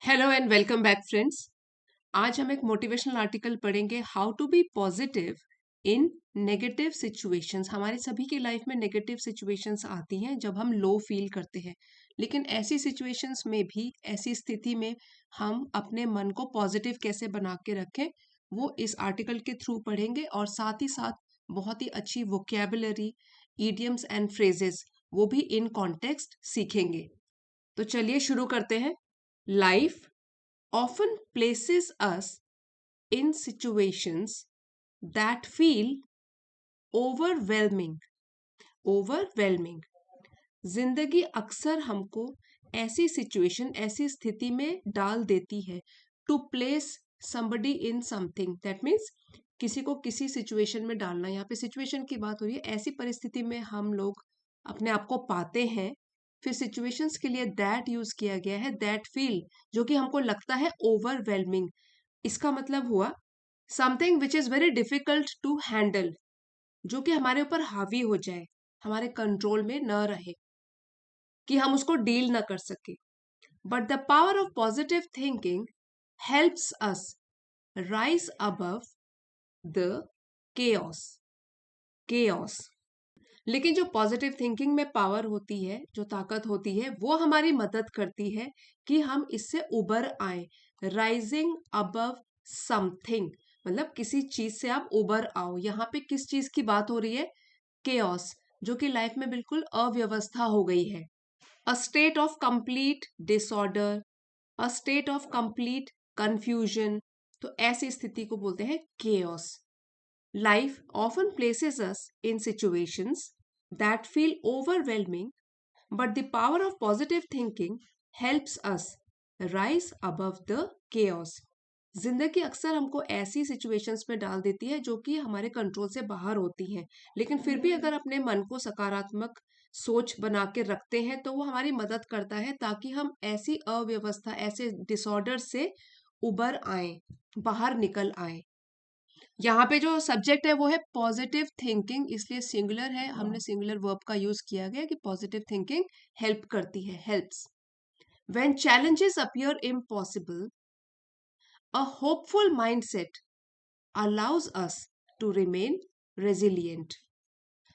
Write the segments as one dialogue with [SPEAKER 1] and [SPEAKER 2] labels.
[SPEAKER 1] Hello and welcome back friends. आज हम एक मोटिवेशनल आर्टिकल पढ़ेंगे, how to be positive in negative situations. हमारे सभी की लाइफ में नेगेटिव सिचुएशंस आती हैं जब हम लो फील करते हैं, लेकिन ऐसी सिचुएशंस में भी, ऐसी स्थिति में हम अपने मन को पॉजिटिव कैसे बना के रखें, वो इस आर्टिकल के थ्रू पढ़ेंगे। और साथ ही साथ बहुत ही अच्छी वोकेबुलरी, ईडियम्स एंड फ्रेजेस वो भी इन कॉन्टेक्स्ट सीखेंगे। तो चलिए शुरू करते हैं। Life often places us in situations that feel overwhelming. overwhelming. जिंदगी अक्सर हमको ऐसी सिचुएशन, ऐसी स्थिति में डाल देती है। To place somebody in something, that means किसी को किसी सिचुएशन में डालना। यहाँ पे सिचुएशन की बात हो रही है। ऐसी परिस्थिति में हम लोग अपने आप को पाते हैं। फिर सिचुएशंस के लिए दैट यूज किया गया है, दैट फील, जो कि हमको लगता है ओवरवेलमिंग। इसका मतलब हुआ something which is very difficult to handle, जो कि हमारे ऊपर हावी हो जाए, हमारे कंट्रोल में न रहे, कि हम उसको डील न कर सके। But the power of positive thinking helps us rise above the chaos. Chaos. लेकिन जो पॉजिटिव थिंकिंग में पावर होती है, जो ताकत होती है, वो हमारी मदद करती है कि हम इससे उबर आए। राइजिंग अबव समथिंग मतलब किसी चीज से आप उबर आओ। यहाँ पे किस चीज की बात हो रही है? केओस, जो कि लाइफ में बिल्कुल अव्यवस्था हो गई है। A state of complete disorder, a state of complete confusion. तो ऐसी स्थिति को बोलते हैं chaos. Life often places us in situations that feel overwhelming, but the power of positive thinking helps us rise above the chaos. जिंदगी अक्सर हमको ऐसी सिचुएशंस में डाल देती है जो कि हमारे कंट्रोल से बाहर होती हैं, लेकिन फिर भी अगर अपने मन को सकारात्मक सोच बना के रखते हैं तो वो हमारी मदद करता है, ताकि हम ऐसी अव्यवस्था, ऐसे डिसऑर्डर से उबर आए, बाहर निकल आए। यहाँ पे जो सब्जेक्ट है वो है पॉजिटिव थिंकिंग, इसलिए सिंगुलर है। हमने सिंगुलर वर्ब का यूज किया गया कि पॉजिटिव थिंकिंग हेल्प करती है, helps. When challenges appear impossible, a hopeful mindset allows us to remain resilient.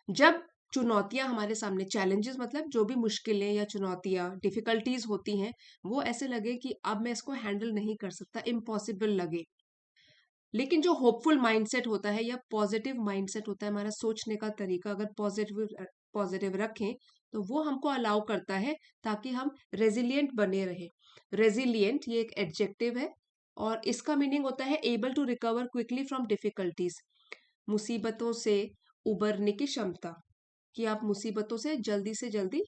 [SPEAKER 1] जब चुनौतियां हमारे सामने, चैलेंजेस मतलब जो भी मुश्किलें या चुनौतियां, डिफिकल्टीज होती हैं, वो ऐसे लगे कि अब मैं इसको हैंडल नहीं कर सकता, इम्पॉसिबल लगे, लेकिन जो होपफुल माइंडसेट होता है या पॉजिटिव माइंडसेट होता है, हमारा सोचने का तरीका अगर पॉजिटिव पॉजिटिव रखें तो वो हमको अलाउ करता है ताकि हम रेजिलिएंट बने रहे। रेजिलिएंट ये एक एडजेक्टिव है और इसका मीनिंग होता है able to recover quickly from difficulties. मुसीबतों से उबरने की क्षमता, कि आप मुसीबतों से जल्दी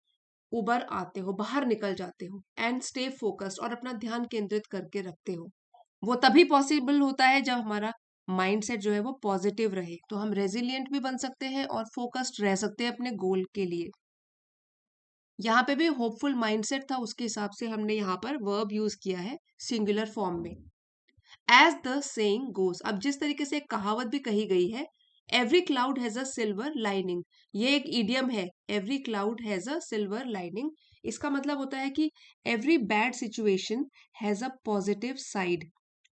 [SPEAKER 1] उबर आते हो, बाहर निकल जाते हो। एंड स्टे फोकस्ड, और अपना ध्यान केंद्रित करके रखते हो। वो तभी पॉसिबल होता है जब हमारा माइंडसेट जो है वो पॉजिटिव रहे, तो हम रेजिलिएंट भी बन सकते हैं और फोकस्ड रह सकते हैं अपने गोल के लिए। यहाँ पे भी होपफुल माइंडसेट था, उसके हिसाब से हमने यहाँ पर वर्ब यूज किया है सिंगुलर फॉर्म में। एज द सेइंग गोस, अब जिस तरीके से एक कहावत भी कही गई है, every cloud has a silver lining. ये एक इडियम है, every cloud has a silver lining. इसका मतलब होता है कि every bad situation has a positive side.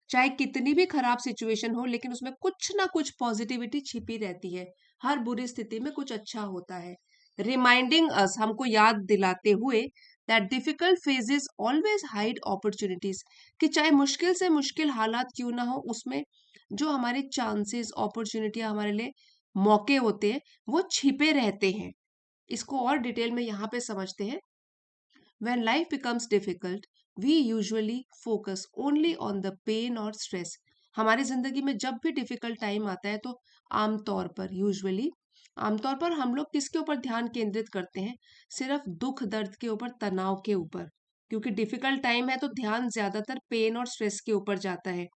[SPEAKER 1] चाहे कितनी भी खराब सिचुएशन हो, लेकिन उसमें कुछ ना कुछ पॉजिटिविटी छिपी रहती है। हर बुरी स्थिति में कुछ अच्छा होता है। रिमाइंडिंग अस, हमको याद दिलाते हुए, that difficult phases always hide opportunities, कि चाहे मुश्किल से मुश्किल हालात क्यों ना हो, उसमें जो हमारे चांसेस, अपॉर्चुनिटियां, हमारे लिए मौके होते हैं, वो छिपे रहते हैं। इसको और डिटेल में यहाँ पे समझते हैं। When life becomes difficult, we usually focus only on the pain or stress. हमारी जिंदगी में जब भी डिफिकल्ट टाइम आता है तो आमतौर पर हम लोग किसके ऊपर ध्यान केंद्रित करते हैं? सिर्फ दुख दर्द के ऊपर, तनाव के ऊपर, क्योंकि डिफिकल्ट टाइम है तो ध्यान ज्यादातर पेन और स्ट्रेस के ऊपर जाता है।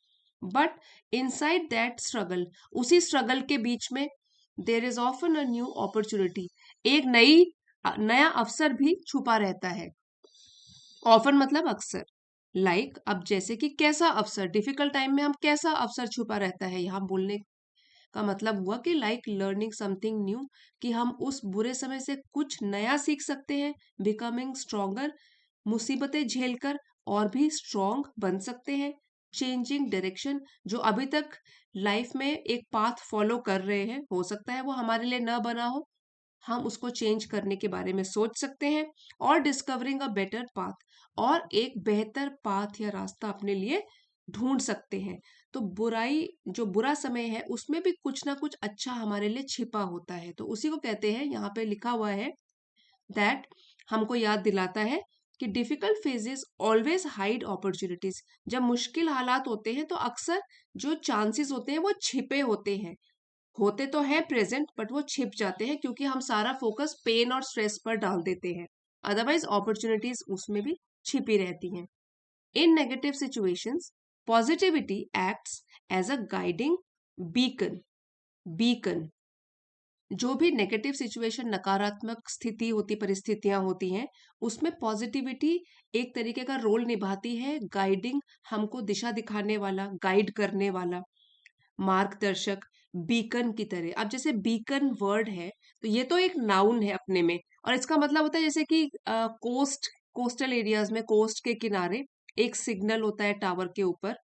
[SPEAKER 1] बट इनसाइड दैट स्ट्रगल, उसी स्ट्रगल के बीच में, there is often a new opportunity, एक नया अवसर भी छुपा रहता है। ऑफन मतलब अक्सर। अब जैसे कि कैसा अवसर, डिफिकल्ट टाइम में हम कैसा अवसर छुपा रहता है, यहाँ बोलने का मतलब हुआ कि लर्निंग समथिंग न्यू, कि हम उस बुरे समय से कुछ नया सीख सकते हैं। बिकमिंग स्ट्रोंगर, मुसीबतें झेलकर और भी स्ट्रॉन्ग बन सकते हैं। चेंजिंग डायरेक्शन, जो अभी तक लाइफ में एक पाथ फॉलो कर रहे हैं, हो सकता है वो हमारे लिए न बना हो, हम उसको चेंज करने के बारे में सोच सकते हैं। और डिस्कवरिंग अ बेटर पाथ, और एक बेहतर पाथ या रास्ता अपने लिए ढूंढ सकते हैं। तो बुराई, जो बुरा समय है उसमें भी कुछ ना कुछ अच्छा हमारे लिए छिपा होता है, तो उसी को कहते हैं, यहाँ पे लिखा हुआ है दैट, हमको याद दिलाता है कि difficult phases always hide opportunities. जब मुश्किल हालात होते हैं तो अक्सर जो चांसेस होते हैं वो छिपे होते तो है प्रेजेंट, बट वो छिप जाते हैं क्योंकि हम सारा फोकस पेन और स्ट्रेस पर डाल देते हैं। अदरवाइज अपॉर्चुनिटीज उसमें भी छिपी रहती हैं। इन negative situations, positivity acts as a guiding beacon. Beacon, जो भी नेगेटिव सिचुएशन, नकारात्मक स्थिति होती, परिस्थितियां होती हैं, उसमें पॉजिटिविटी एक तरीके का रोल निभाती है, गाइडिंग, हमको दिशा दिखाने वाला, गाइड करने वाला, मार्गदर्शक, बीकन की तरह। अब जैसे बीकन वर्ड है, तो ये तो एक नाउन है अपने में, और इसका मतलब होता है जैसे कि कोस्टल एरियाज में, कोस्ट के किनारे एक सिग्नल होता है टावर के ऊपर,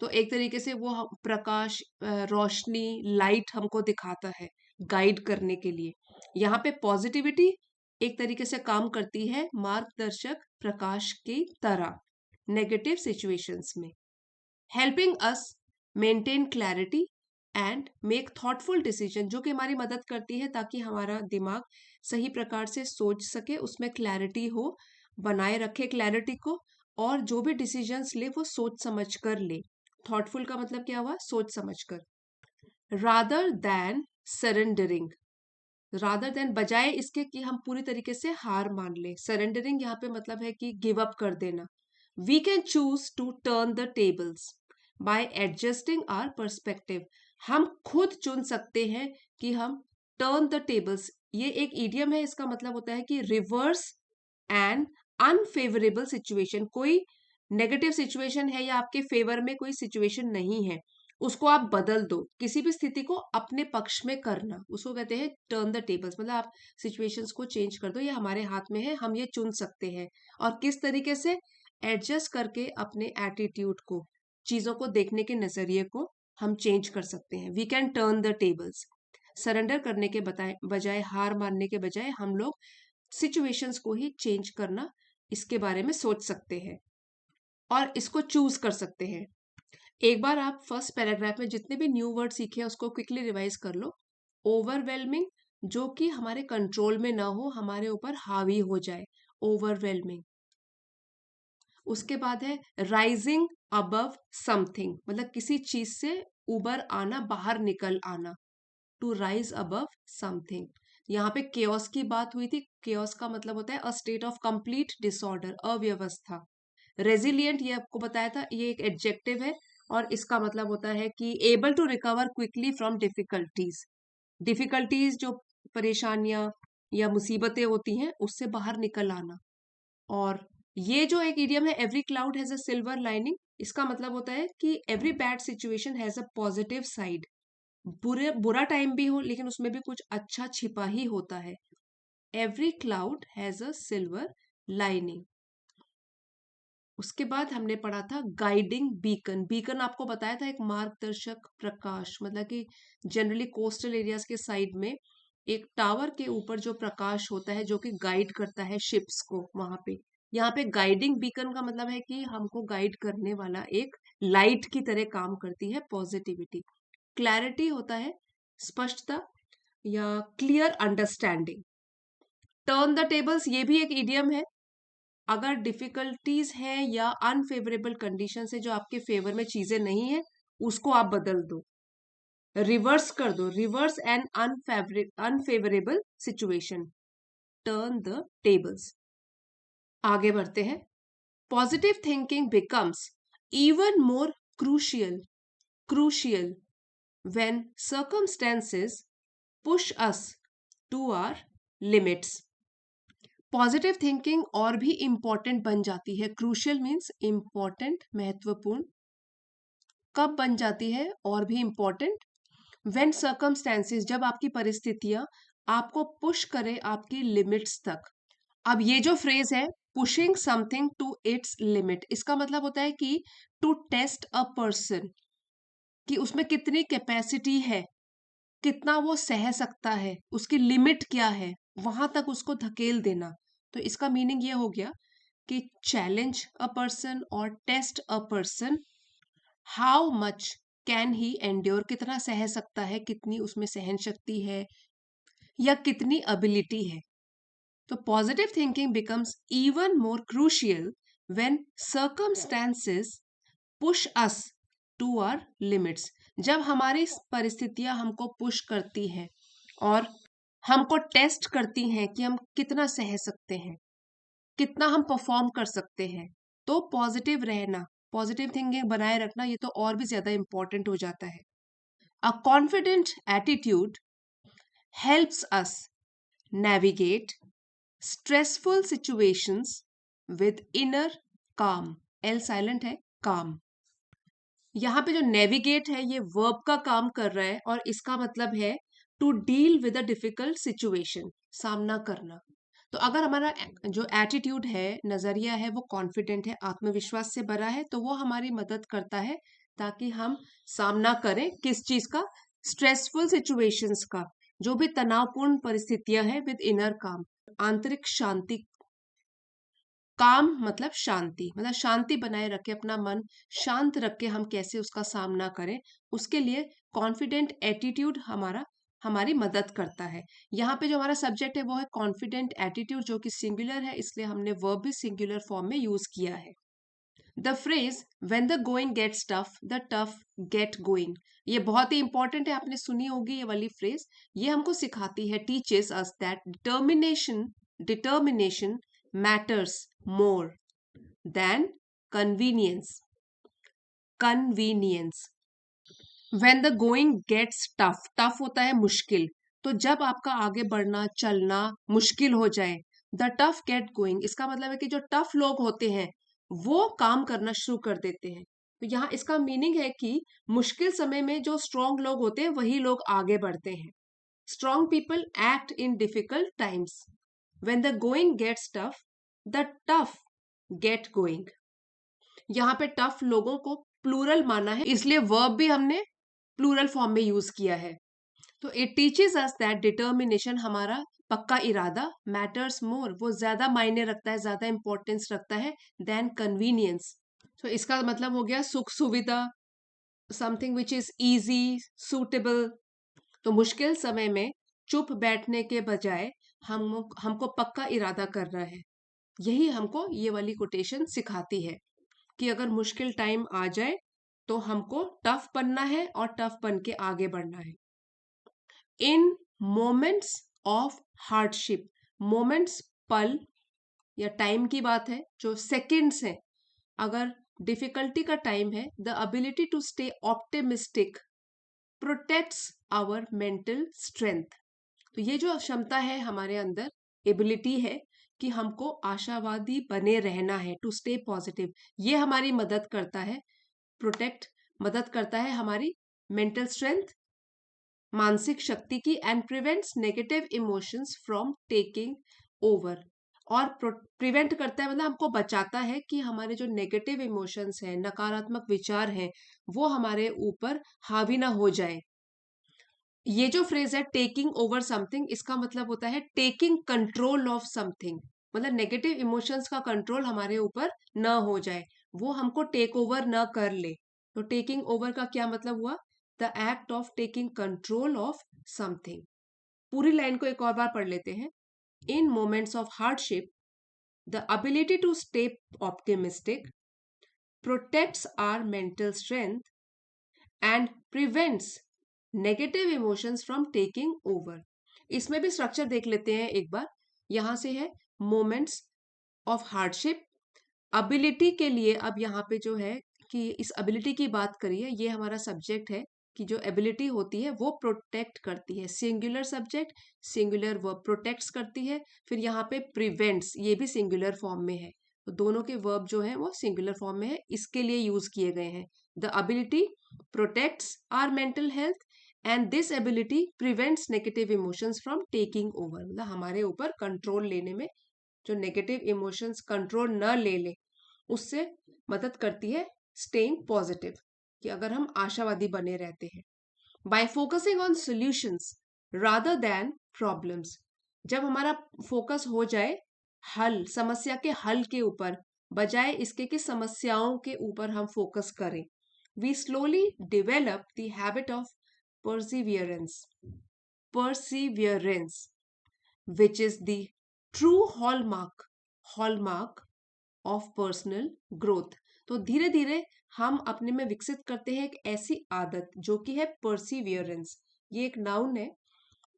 [SPEAKER 1] तो एक तरीके से वो प्रकाश, रोशनी, लाइट हमको दिखाता है गाइड करने के लिए। यहाँ पे पॉजिटिविटी एक तरीके से काम करती है मार्गदर्शक प्रकाश की तरह नेगेटिव सिचुएशंस में, helping us maintain clarity and make thoughtful decision, जो कि हमारी मदद करती है ताकि हमारा दिमाग सही प्रकार से सोच सके, उसमें क्लैरिटी हो, बनाए रखे क्लैरिटी को, और जो भी डिसीजंस ले वो सोच समझ कर ले। थॉटफुल का मतलब क्या हुआ? सोच समझ कर। Rather than surrendering, rather than, बजाय इसके कि हम पूरी तरीके से हार मान ले, सरेंडरिंग यहाँ पे मतलब है कि गिव अप कर देना। We can choose to turn the tables by adjusting our perspective, हम खुद चुन सकते हैं कि हम टर्न द टेबल्स, ये एक इडियम है, इसका मतलब होता है कि रिवर्स एन अनफेवरेबल सिचुएशन। कोई नेगेटिव सिचुएशन है या आपके फेवर में कोई सिचुएशन नहीं है, उसको आप बदल दो, किसी भी स्थिति को अपने पक्ष में करना, उसको कहते हैं टर्न द टेबल्स। मतलब आप सिचुएशंस को चेंज कर दो, ये हमारे हाथ में है, हम ये चुन सकते हैं। और किस तरीके से? एडजस्ट करके अपने एटीट्यूड को, चीजों को देखने के नजरिए को हम चेंज कर सकते हैं। We can turn the tables, surrender करने के बजाय, हार मानने के बजाय हम लोग सिचुएशंस को ही चेंज करना, इसके बारे में सोच सकते हैं और इसको चूज कर सकते हैं। एक बार आप फर्स्ट पैराग्राफ में जितने भी न्यू वर्ड सीखे उसको क्विकली रिवाइज कर लो। ओवरवेलमिंग, जो कि हमारे कंट्रोल में ना हो, हमारे ऊपर हावी हो जाए, ओवरवेलमिंग। उसके बाद है राइजिंग अबव समथिंग, मतलब किसी चीज से उबर आना, बाहर निकल आना, टू राइज अबव समथिंग। यहाँ पे केओस की बात हुई थी, केओस का मतलब होता है a state of complete disorder, अव्यवस्था। रेजिलियंट, ये आपको बताया था, ये एक एडजेक्टिव है, और इसका मतलब होता है कि able to recover quickly from difficulties. Difficulties, जो परेशानियां या मुसीबतें होती हैं, उससे बाहर निकल आना। और ये जो एक इडियम है, every cloud has a silver lining, इसका मतलब होता है कि every bad situation has a positive side. बुरा टाइम भी हो लेकिन उसमें भी कुछ अच्छा छिपा ही होता है। Every cloud has a silver lining. उसके बाद हमने पढ़ा था गाइडिंग बीकन। बीकन आपको बताया था एक मार्गदर्शक प्रकाश, मतलब कि जनरली कोस्टल एरियाज के साइड में एक टावर के ऊपर जो प्रकाश होता है, जो कि गाइड करता है शिप्स को वहां पे। यहाँ पे गाइडिंग बीकन का मतलब है कि हमको गाइड करने वाला एक लाइट की तरह काम करती है पॉजिटिविटी। क्लैरिटी होता है स्पष्टता या clear understanding. Turn the tables, ये भी एक इडियम है। अगर डिफिकल्टीज है या अनफेवरेबल कंडीशन है, जो आपके फेवर में चीजें नहीं है, उसको आप बदल दो, रिवर्स कर दो, reverse an unfavourable situation, turn the tables. आगे बढ़ते हैं। Positive thinking becomes even more crucial when circumstances push us to our limits। Positive thinking और भी इंपॉर्टेंट बन जाती है। क्रूशियल मीन्स इंपॉर्टेंट, महत्वपूर्ण। कब बन जाती है और भी इंपॉर्टेंट? व्हेन सर्कमस्टेंसेस, जब आपकी परिस्थितियां आपको पुश करे आपकी लिमिट्स तक। अब ये जो फ्रेज है, pushing something to its limit, इसका मतलब होता है कि टू टेस्ट अ पर्सन, कि उसमें कितनी कैपेसिटी है, कितना वो सह सकता है, उसकी लिमिट क्या है, वहां तक उसको धकेल देना। तो इसका मीनिंग ये हो गया कि चैलेंज अ पर्सन और test a person, how much can he endure, कितना सह सकता है, कितनी उसमें सहन शक्ति है या कितनी एबिलिटी है। तो positive thinking becomes even more crucial when circumstances push us to our limits, जब हमारी परिस्थितियां हमको पुश करती हैं और हमको टेस्ट करती हैं कि हम कितना सह सकते हैं, कितना हम परफॉर्म कर सकते हैं, तो पॉजिटिव रहना, पॉजिटिव थिंकिंग बनाए रखना, ये तो और भी ज्यादा इंपॉर्टेंट हो जाता है। A confident attitude helps us navigate stressful situations with inner काम, एल साइलेंट है, काम। यहाँ पे जो नेविगेट है ये वर्ब का काम कर रहा है और इसका मतलब है to deal with a difficult situation, सामना करना। तो अगर हमारा जो एटीट्यूड है, नजरिया है, वो कॉन्फिडेंट है, आत्मविश्वास से भरा है, तो वो हमारी मदद करता है ताकि हम सामना करें किस चीज का, स्ट्रेसफुल सिचुएशंस का, जो भी तनावपूर्ण परिस्थितियां हैं, विद इनर काम, आंतरिक शांति। काम मतलब शांति, मतलब शांति बनाए रखे, अपना मन शांत रख के हम कैसे उसका सामना करें, उसके लिए कॉन्फिडेंट एटीट्यूड हमारी मदद करता है। यहाँ पे जो हमारा सब्जेक्ट है वो है कॉन्फिडेंट एटीट्यूड, जो कि सिंगुलर है, इसलिए हमने वर्ब भी सिंगुलर फॉर्म में यूज किया है। The phrase when the going gets tough the tough get going, ये बहुत ही इंपॉर्टेंट है, आपने सुनी होगी ये वाली फ्रेज। ये हमको सिखाती है, teaches us that determination matters more than convenience. Convenience, when the going gets tough, tough होता है मुश्किल, तो जब आपका आगे बढ़ना चलना मुश्किल हो जाए, द टफ गेट गोइंग, इसका मतलब है कि जो टफ लोग होते हैं वो काम करना शुरू कर देते हैं। तो यहाँ इसका मीनिंग है कि मुश्किल समय में जो स्ट्रांग लोग होते हैं वही लोग आगे बढ़ते हैं। Strong people act in difficult times, when the going gets tough the tough get going. यहाँ पे टफ लोगों को प्लूरल माना है, इसलिए वर्ब भी हमने प्लूरल फॉर्म में यूज किया है। तो it teaches us that determination, हमारा पक्का इरादा, मैटर्स मोर, वो ज्यादा मायने रखता है, ज्यादा इंपॉर्टेंस रखता है, देन कन्वीनियंस। तो इसका मतलब हो गया सुख सुविधा, something which is easy, suitable. तो मुश्किल समय में चुप बैठने के बजाय हमको पक्का इरादा करना है। यही हमको ये वाली कोटेशन सिखाती है कि अगर मुश्किल टाइम आ जाए तो हमको टफ बनना है और टफ बन के आगे बढ़ना है। इन मोमेंट्स ऑफ हार्डशिप, मोमेंट्स पल या टाइम की बात है, जो सेकेंड्स है, अगर डिफिकल्टी का टाइम है, the ability to stay optimistic protects our mental strength. तो ये जो क्षमता है हमारे अंदर, एबिलिटी है कि हमको आशावादी बने रहना है, टू स्टे पॉजिटिव, ये हमारी मदद करता है, प्रोटेक्ट, मदद करता है हमारी मेंटल स्ट्रेंथ, मानसिक शक्ति की, and prevents negative emotions from taking over. और प्रिवेंट करता है मतलब हमको बचाता है कि हमारे जो नेगेटिव इमोशंस हैं, नकारात्मक विचार हैं, वो हमारे ऊपर हावी ना हो जाए। ये जो फ्रेज है टेकिंग ओवर समथिंग, इसका मतलब होता है टेकिंग कंट्रोल ऑफ समथिंग, मतलब नेगेटिव इमोशंस का कंट्रोल हमारे ऊपर न हो जाए, वो हमको टेक ओवर न कर ले। तो टेकिंग ओवर का क्या मतलब हुआ, the act of taking control of something. पूरी लाइन को एक और बार पढ़ लेते हैं। In moments of hardship the ability to stay optimistic protects our mental strength and prevents negative emotions from taking over. इसमें भी स्ट्रक्चर देख लेते हैं एक बार। यहां से है मोमेंट्स ऑफ हार्डशिप, एबिलिटी के लिए, अब यहाँ पे जो है कि इस एबिलिटी की बात करिए, ये हमारा सब्जेक्ट है कि जो एबिलिटी होती है वो प्रोटेक्ट करती है, singular subject, singular verb, protects करती है। फिर यहाँ पे प्रिवेंट्स, ये भी सिंगुलर फॉर्म में है, तो दोनों के वर्ब जो है वो सिंगुलर फॉर्म में है, इसके लिए यूज किए गए हैं। The ability protects our mental health and this ability prevents negative emotions from taking over, मतलब हमारे ऊपर कंट्रोल लेने में जो नेगेटिव इमोशंस कंट्रोल न ले ले, उससे मदद करती है स्टेइंग पॉजिटिव, कि अगर हम आशावादी बने रहते हैं। Bye focusing on solutions rather than problems, जब हमारा फोकस हो जाए हल, समस्या के हल के ऊपर, बजाय इसके कि समस्याओं के ऊपर हम फोकस करें, we slowly develop the habit of perseverance, perseverance, which is the true hallmark of personal growth. तो धीरे धीरे हम अपने में विकसित करते हैं एक ऐसी आदत जो कि है perseverance. ये एक नाउन है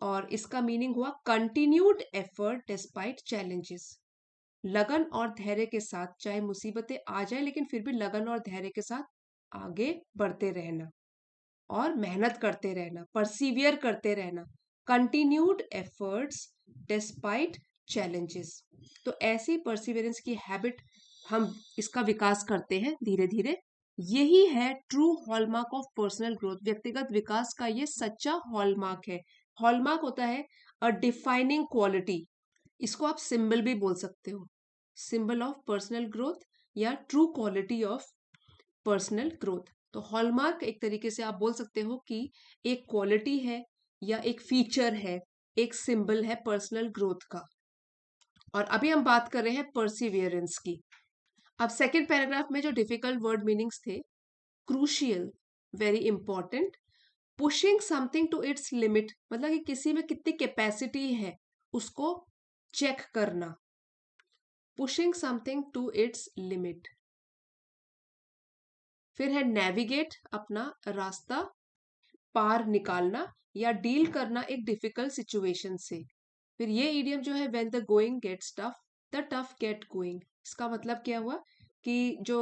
[SPEAKER 1] और इसका मीनिंग हुआ कंटिन्यूड एफर्ट डिस्पाइट चैलेंजेस, लगन और धैर्य के साथ, चाहे मुसीबतें आ जाए लेकिन फिर भी लगन और धैर्य के साथ आगे बढ़ते रहना और मेहनत करते रहना, परसिवियर करते रहना, कंटिन्यूड एफर्ट्स डिस्पाइट चैलेंजेस। तो ऐसी परसिवियरेंस की हैबिट हम इसका विकास करते हैं धीरे धीरे। यही है true hallmark of personal growth, व्यक्तिगत विकास का ये सच्चा हॉलमार्क है। हॉलमार्क होता है अ डिफाइनिंग क्वालिटी, इसको आप सिंबल भी बोल सकते हो, सिंबल ऑफ पर्सनल ग्रोथ या true quality of personal growth. तो हॉलमार्क एक तरीके से आप बोल सकते हो कि एक क्वालिटी है या एक फीचर है, एक सिंबल है पर्सनल ग्रोथ का। और अभी हम बात कर रहे हैं परसिवियरेंस की। अब सेकेंड पैराग्राफ में जो डिफिकल्ट वर्ड मीनिंग्स थे, crucial, very important, pushing something to its limit, मतलब कि किसी में कितनी कैपेसिटी है उसको चेक करना, pushing something to its limit. फिर है नेविगेट, अपना रास्ता पार निकालना या डील करना एक डिफिकल्ट सिचुएशन से। फिर ये इडियम जो है when the going gets tough the tough get going, इसका मतलब क्या हुआ कि जो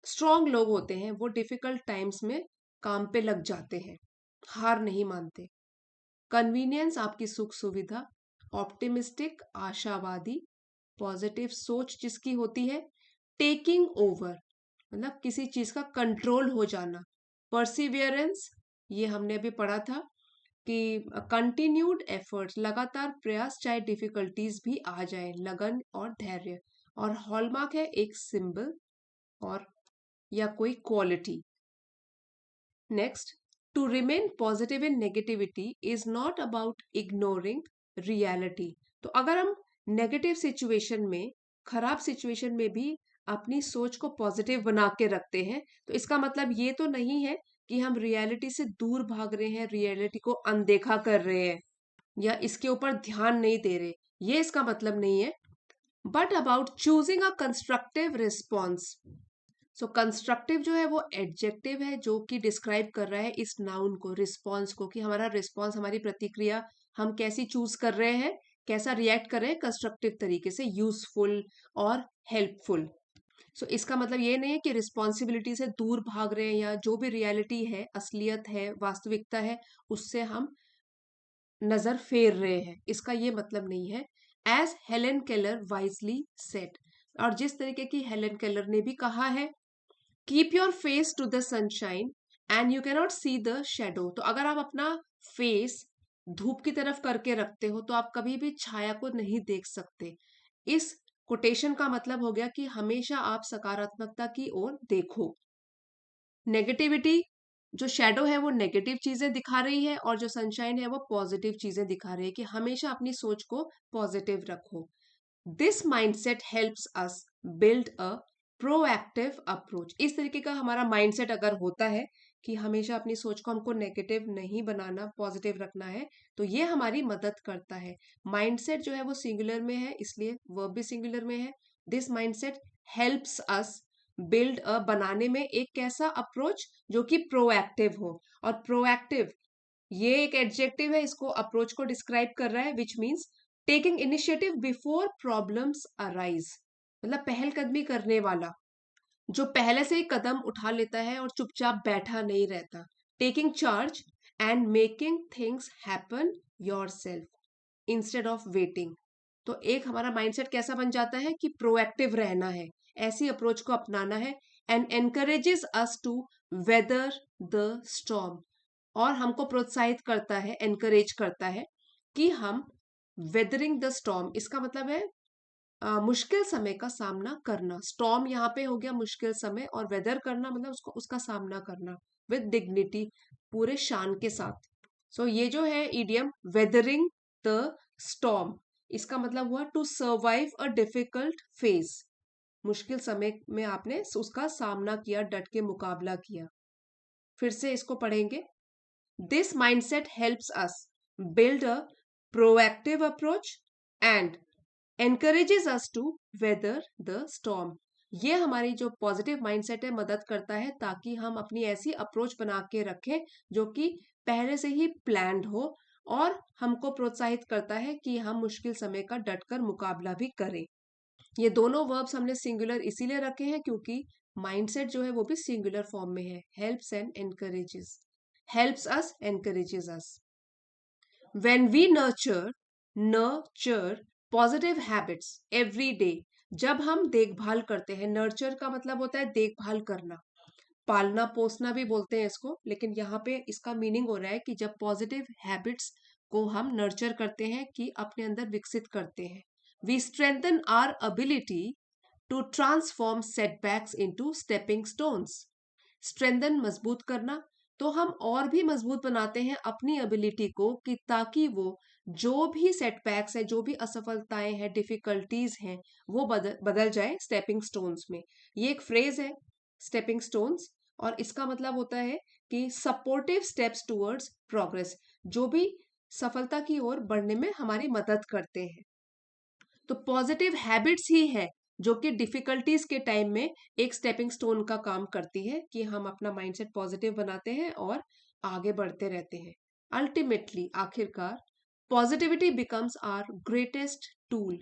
[SPEAKER 1] स्ट्रॉन्ग लोग होते हैं वो डिफिकल्ट टाइम्स में काम पे लग जाते हैं, हार नहीं मानते। कन्वीनियंस, आपकी सुख सुविधा। ऑप्टिमिस्टिक, आशावादी, पॉजिटिव सोच जिसकी होती है। टेकिंग ओवर, मतलब किसी चीज का कंट्रोल हो जाना। परसिवियरेंस, ये हमने अभी पढ़ा था कि कंटिन्यूड एफर्ट्स, लगातार प्रयास चाहे डिफिकल्टीज भी आ जाए, लगन और धैर्य। और हॉलमार्क है एक सिंबल और या कोई quality. Next, to remain positive in negativity is not about ignoring reality. तो अगर हम नेगेटिव सिचुएशन में, खराब सिचुएशन में भी अपनी सोच को पॉजिटिव बना के रखते हैं, तो इसका मतलब ये तो नहीं है कि हम रियलिटी से दूर भाग रहे हैं, रियलिटी को अनदेखा कर रहे हैं या इसके ऊपर ध्यान नहीं दे रहे, ये इसका मतलब नहीं है, but about choosing a constructive response. So constructive जो है वो एडजेक्टिव है जो कि डिस्क्राइब कर रहा है इस नाउन को, रिस्पॉन्स को, कि हमारा रिस्पॉन्स, हमारी प्रतिक्रिया हम कैसी चूज कर रहे हैं, कैसा रिएक्ट कर रहे हैं कंस्ट्रक्टिव तरीके से, यूजफुल और हेल्पफुल। सो इसका मतलब ये नहीं है कि रिस्पॉन्सिबिलिटी से दूर भाग रहे हैं या जो भी रियलिटी है, असलियत है, वास्तविकता है, उससे हम नजर फेर रहे हैं, इसका ये मतलब नहीं है। As Helen Keller wisely said, और जिस तरीके की हेलेन केलर ने भी कहा है, keep your face to the sunshine and you cannot see the shadow. तो अगर आप अपना फेस धूप की तरफ करके रखते हो तो आप कभी भी छाया को नहीं देख सकते। इस कोटेशन का मतलब हो गया कि हमेशा आप सकारात्मकता की ओर देखो। नेगेटिविटी, जो शेडो है वो नेगेटिव चीजें दिखा रही है और जो सनशाइन है वो पॉजिटिव चीजें दिखा रही है, कि हमेशा अपनी सोच को पॉजिटिव रखो। This mindset helps us build a proactive approach. इस तरीके का हमारा माइंडसेट अगर होता है कि हमेशा अपनी सोच को हमको नेगेटिव नहीं बनाना, पॉजिटिव रखना है, तो ये हमारी मदद करता है। माइंडसेट जो है वो सिंगुलर में है, इसलिए वर्ब भी सिंगुलर में है। This mindset helps us build a, बनाने में एक कैसा अप्रोच जो कि प्रोएक्टिव हो। और प्रोएक्टिव ये एक एडजेक्टिव है, इसको अप्रोच को डिस्क्राइब कर रहा है, which means taking initiative before problems arise, मतलब पहलकदमी करने वाला, जो पहले से ही कदम उठा लेता है और चुपचाप बैठा नहीं रहता। Taking charge and making things happen your self instead of waiting. तो एक हमारा माइंडसेट कैसा बन जाता है कि प्रोएक्टिव रहना है, ऐसी अप्रोच को अपनाना है। And encourages us to weather the storm, और हमको प्रोत्साहित करता है, एनकरेज करता है कि हम वेदरिंग द स्टॉर्म, इसका मतलब है मुश्किल समय का सामना करना। स्टॉर्म यहाँ पे हो गया मुश्किल समय, और वेदर करना मतलब उसको उसका सामना करना विद डिग्निटी, पूरे शान के साथ। सो ये जो है इडियम वेदरिंग द स्टॉर्म, इसका मतलब हुआ to survive a difficult phase. मुश्किल समय में आपने उसका सामना किया, डट के मुकाबला किया। फिर से इसको पढ़ेंगे। This mindset helps us build a proactive approach and encourages us to weather the storm। ये हमारी जो पॉजिटिव माइंडसेट है मदद करता है ताकि हम अपनी ऐसी अप्रोच बना के रखें जो कि पहले से ही प्लान्ड हो, और हमको प्रोत्साहित करता है कि हम मुश्किल समय का डटकर मुकाबला भी करें। ये दोनों वर्ब्स हमने सिंगुलर इसीलिए रखे हैं क्योंकि माइंडसेट जो है वो भी सिंगुलर फॉर्म में है। Helps and encourages, helps us, encourages us. When we nurture positive habits every day, जब हम देखभाल करते हैं, नर्चर का मतलब होता है देखभाल करना, पालना पोसना भी बोलते हैं इसको, लेकिन यहाँ पे इसका मीनिंग हो रहा है कि जब पॉजिटिव हैबिट्स को हम नर्चर करते हैं, कि अपने अंदर विकसित करते हैं, we strengthen our ability to transform setbacks into stepping stones. Strengthen मजबूत करना, तो हम और भी मजबूत बनाते हैं अपनी एबिलिटी को, कि ताकि वो जो भी सेटबैक्स है, जो भी असफलताएं हैं, डिफिकल्टीज हैं, वो बदल जाए स्टेपिंग स्टोन्स में। ये एक फ्रेज है स्टेपिंग स्टोन्स, और इसका मतलब होता है कि सपोर्टिव स्टेप्स टूवर्ड्स प्रोग्रेस, जो भी सफलता की ओर बढ़ने में हमारी मदद करते हैं। तो पॉजिटिव हैबिट्स ही है जो कि डिफिकल्टीज के टाइम में एक स्टेपिंग स्टोन का काम करती है, कि हम अपना माइंडसेट पॉजिटिव बनाते हैं और आगे बढ़ते रहते हैं। अल्टीमेटली, आखिरकार, positivity becomes our greatest tool.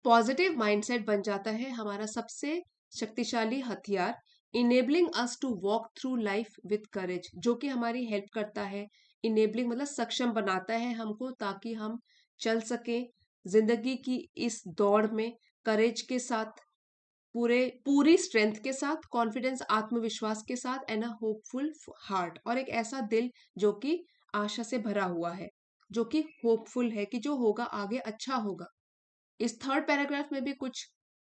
[SPEAKER 1] Positive mindset बन जाता है हमारा सबसे शक्तिशाली हथियार, enabling us to walk through life with courage, जो कि हमारी हेल्प करता है। इनेबलिंग मतलब सक्षम बनाता है हमको, ताकि हम चल सके जिंदगी की इस दौड़ में करेज के साथ, पूरी स्ट्रेंथ के साथ, कॉन्फिडेंस आत्मविश्वास के साथ, एंड अ होपफुल हार्ट, और एक ऐसा दिल जो कि आशा से भरा हुआ है, जो कि होपफुल है कि जो होगा आगे अच्छा होगा। इस थर्ड पैराग्राफ में भी कुछ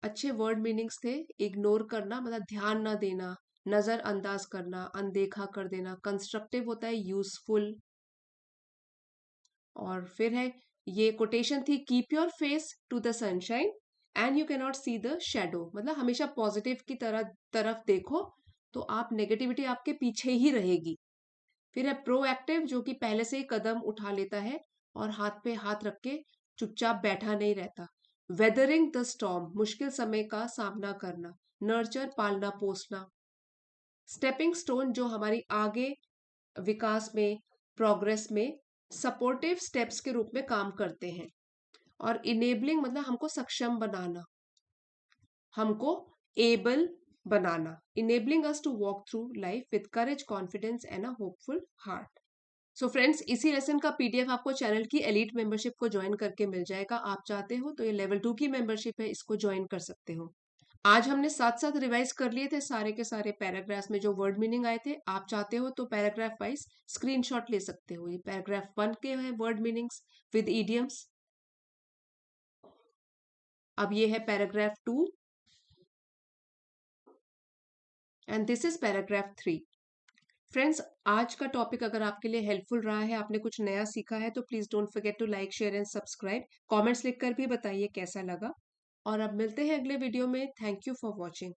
[SPEAKER 1] अच्छे वर्ड मीनिंग्स थे। इग्नोर करना मतलब ध्यान ना देना, नजरअंदाज करना, अनदेखा कर देना। कंस्ट्रक्टिव होता है यूजफुल। और फिर है, ये कोटेशन थी, keep your face to the sunshine and you can not see the shadow, मतलब हमेशा पॉजिटिव की तरफ देखो, तो आप नेगेटिविटी आपके पीछे ही रहेगी। फिर है प्रोएक्टिव, जो कि पहले से ही कदम उठा लेता है और हाथ पे हाथ रख के चुपचाप बैठा नहीं रहता। वेदरिंग द स्टॉर्म, मुश्किल समय का सामना करना। नर्चर, पालना पोसना। स्टेपिंग स्टोन, जो हमारी आगे विकास में, प्रोग्रेस में सपोर्टिव स्टेप्स के रूप में काम करते हैं। और इनेबलिंग मतलब हमको सक्षम बनाना, हमको एबल बनाना। Enabling us to walk through life with courage, confidence and a hopeful heart. So friends, इसी लेसन का पीडीएफ आपको चैनल की एलीट मेंबरशिप को ज्वाइन करके मिल जाएगा। आप चाहते हो तो ये लेवल 2 की मेंबरशिप है, इसको ज्वाइन कर सकते हो। आज हमने साथ साथ रिवाइज कर लिए थे सारे के सारे पैराग्राफ्स में जो वर्ड मीनिंग आए थे। आप चाहते हो तो पैराग्राफ वाइज स्क्रीनशॉट ले सकते हो। ये पैराग्राफ 1 के हैं वर्ड मीनिंग्स विद इडियम्स। अब ये है paragraph 2 and this is paragraph 3। Friends, आज का टॉपिक अगर आपके लिए हेल्पफुल रहा है, आपने कुछ नया सीखा है, तो please don't forget to like, share and subscribe. Comments लिखकर भी बताइए कैसा लगा। और अब मिलते हैं अगले वीडियो में। Thank you for watching.